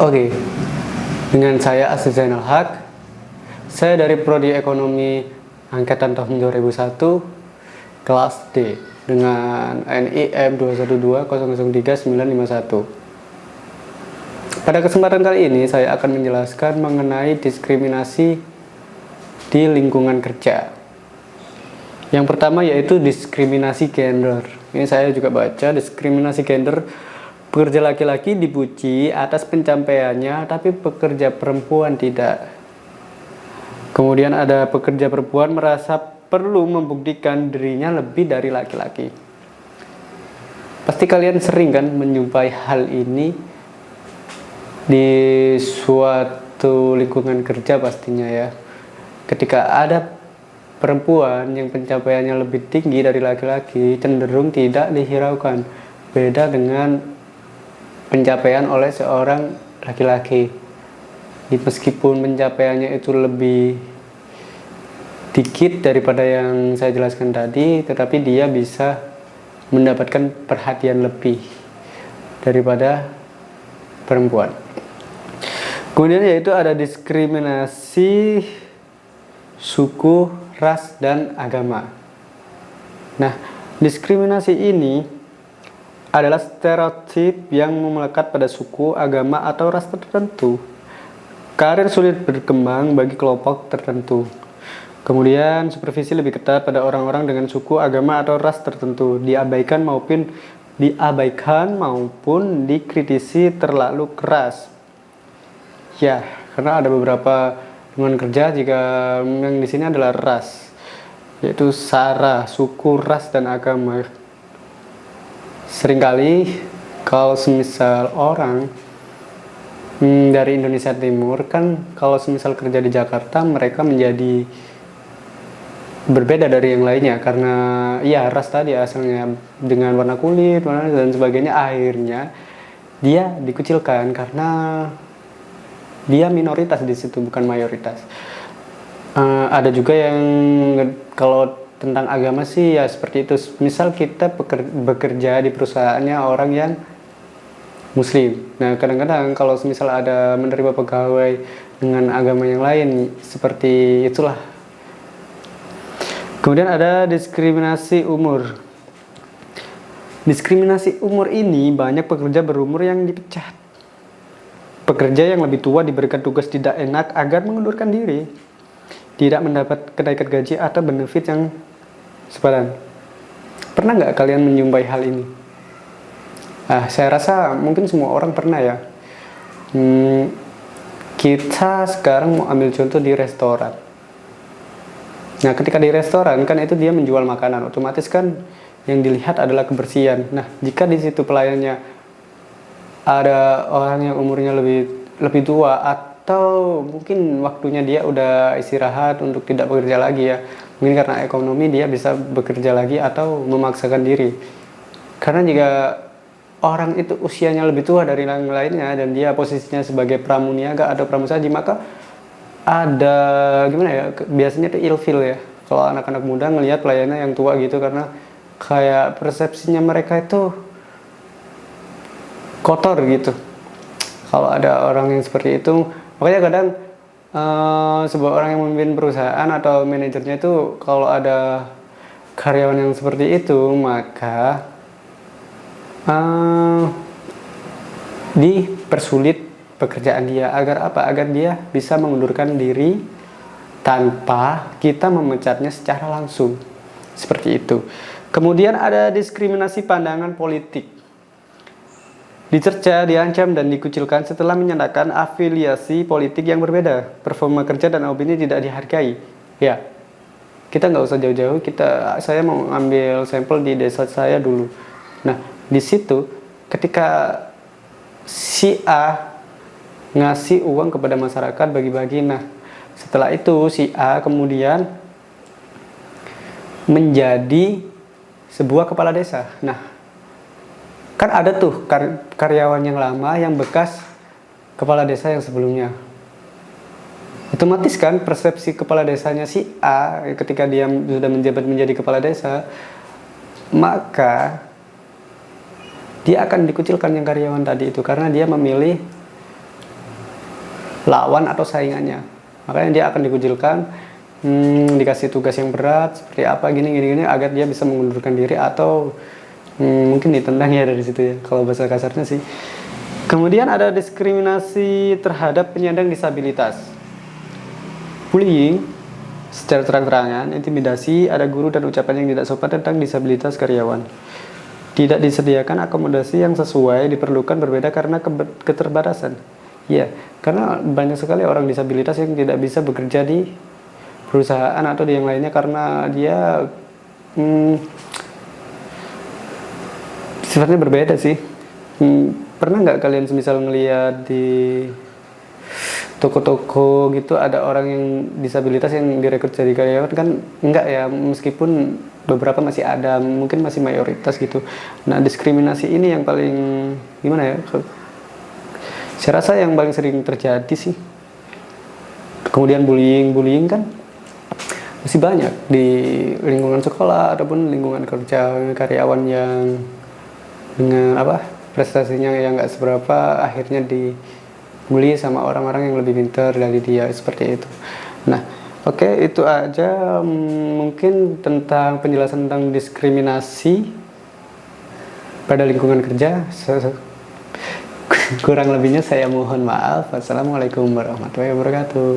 Oke, dengan saya Asri Zainal Haq. Saya dari Prodi Ekonomi Angkatan tahun 2001, kelas D, dengan NIM 212003951. Pada kesempatan kali ini saya akan menjelaskan mengenai diskriminasi di lingkungan kerja. Yang pertama yaitu diskriminasi gender. Ini saya juga baca, diskriminasi gender. Pekerja laki-laki dipuji atas pencapaiannya, tapi pekerja perempuan tidak. Kemudian ada pekerja perempuan merasa perlu membuktikan dirinya lebih dari laki-laki. Pasti kalian sering kan menjumpai hal ini di suatu lingkungan kerja pastinya ya. Ketika ada perempuan yang pencapaiannya lebih tinggi dari laki-laki, cenderung tidak dihiraukan. Beda dengan pencapaian oleh seorang laki-laki. Meskipun pencapaiannya itu lebih dikit daripada yang saya jelaskan tadi, tetapi dia bisa mendapatkan perhatian lebih daripada perempuan. Kemudian yaitu ada diskriminasi suku, ras, dan agama. Nah, diskriminasi ini adalah stereotip yang melekat pada suku, agama, atau ras tertentu. Karir sulit berkembang bagi kelompok tertentu. Kemudian supervisi lebih ketat pada orang-orang dengan suku, agama, atau ras tertentu. Diabaikan maupun dikritisi terlalu keras. Ya, karena ada beberapa lingkungan kerja jika yang di sini adalah ras, yaitu sara, suku, ras, dan agama. Seringkali kalau semisal orang dari Indonesia Timur kan, kalau semisal kerja di Jakarta, mereka menjadi berbeda dari yang lainnya karena ya ras tadi asalnya dengan warna kulit, warna dan sebagainya, akhirnya dia dikucilkan karena dia minoritas di situ, bukan mayoritas. Ada juga yang kalau tentang agama sih ya seperti itu. Misal kita bekerja di perusahaannya orang yang muslim. Nah, kadang-kadang kalau misal ada menerima pegawai dengan agama yang lain, seperti itulah. Kemudian ada diskriminasi umur. Diskriminasi umur ini banyak pekerja berumur yang dipecat. Pekerja yang lebih tua diberikan tugas tidak enak agar mengundurkan diri, tidak mendapat kenaikan gaji atau benefit yang sepadan. Pernah nggak kalian menjumpai hal ini? Saya rasa mungkin semua orang pernah ya. Kita sekarang mau ambil contoh di restoran. Nah, ketika di restoran kan itu dia menjual makanan, otomatis kan yang dilihat adalah kebersihan. Nah, jika di situ pelayannya ada orang yang umurnya lebih tua, atau mungkin waktunya dia udah istirahat untuk tidak bekerja lagi ya, mungkin karena ekonomi dia bisa bekerja lagi atau memaksakan diri. Karena jika orang itu usianya lebih tua dari yang lainnya dan dia posisinya sebagai pramuniaga atau pramusaji, maka ada gimana ya, biasanya itu ilfil ya kalau anak-anak muda ngelihat pelayannya yang tua gitu, karena kayak persepsinya mereka itu kotor gitu kalau ada orang yang seperti itu. Makanya kadang sebuah orang yang memimpin perusahaan atau manajernya itu kalau ada karyawan yang seperti itu, maka dipersulit pekerjaan dia. Agar apa? Agar dia bisa mengundurkan diri tanpa kita memecatnya secara langsung. Seperti itu. Kemudian ada diskriminasi pandangan politik. Dicerca, diancam, dan dikucilkan setelah menyatakan afiliasi politik yang berbeda. Performa kerja dan opini tidak dihargai. Ya, kita nggak usah jauh-jauh. Saya mau ambil sampel di desa saya dulu. Nah, di situ ketika si A ngasih uang kepada masyarakat bagi-bagi, nah setelah itu si A kemudian menjadi sebuah kepala desa. Nah, kan ada tuh karyawan yang lama yang bekas kepala desa yang sebelumnya. Otomatis kan persepsi kepala desanya si A ketika dia sudah menjabat menjadi kepala desa, maka dia akan dikucilkan yang karyawan tadi itu karena dia memilih lawan atau saingannya. Makanya dia akan dikucilkan, dikasih tugas yang berat seperti apa gini agar dia bisa mengundurkan diri atau mungkin ditendang ya dari situ ya kalau bahasa kasarnya sih. Kemudian ada diskriminasi terhadap penyandang disabilitas. Bullying secara terang-terangan, intimidasi, ada guru dan ucapan yang tidak sopan tentang disabilitas karyawan. Tidak disediakan akomodasi yang sesuai, diperlukan berbeda karena keterbatasan. Ya, karena banyak sekali orang disabilitas yang tidak bisa bekerja di perusahaan atau di yang lainnya karena dia sifatnya berbeda sih. Pernah nggak kalian semisal ngeliat di toko-toko gitu ada orang yang disabilitas yang direkrut jadi karyawan? Kan enggak ya, meskipun beberapa masih ada, mungkin masih mayoritas gitu. Nah, diskriminasi ini yang paling gimana ya, saya rasa yang paling sering terjadi sih. Kemudian bullying kan masih banyak di lingkungan sekolah ataupun lingkungan kerja, karyawan yang dengan prestasinya yang nggak seberapa akhirnya dibully sama orang-orang yang lebih pintar dari dia, seperti itu. Nah, oke, itu aja mungkin tentang penjelasan tentang diskriminasi pada lingkungan kerja. Kurang lebihnya saya mohon maaf. Wassalamualaikum warahmatullahi wabarakatuh.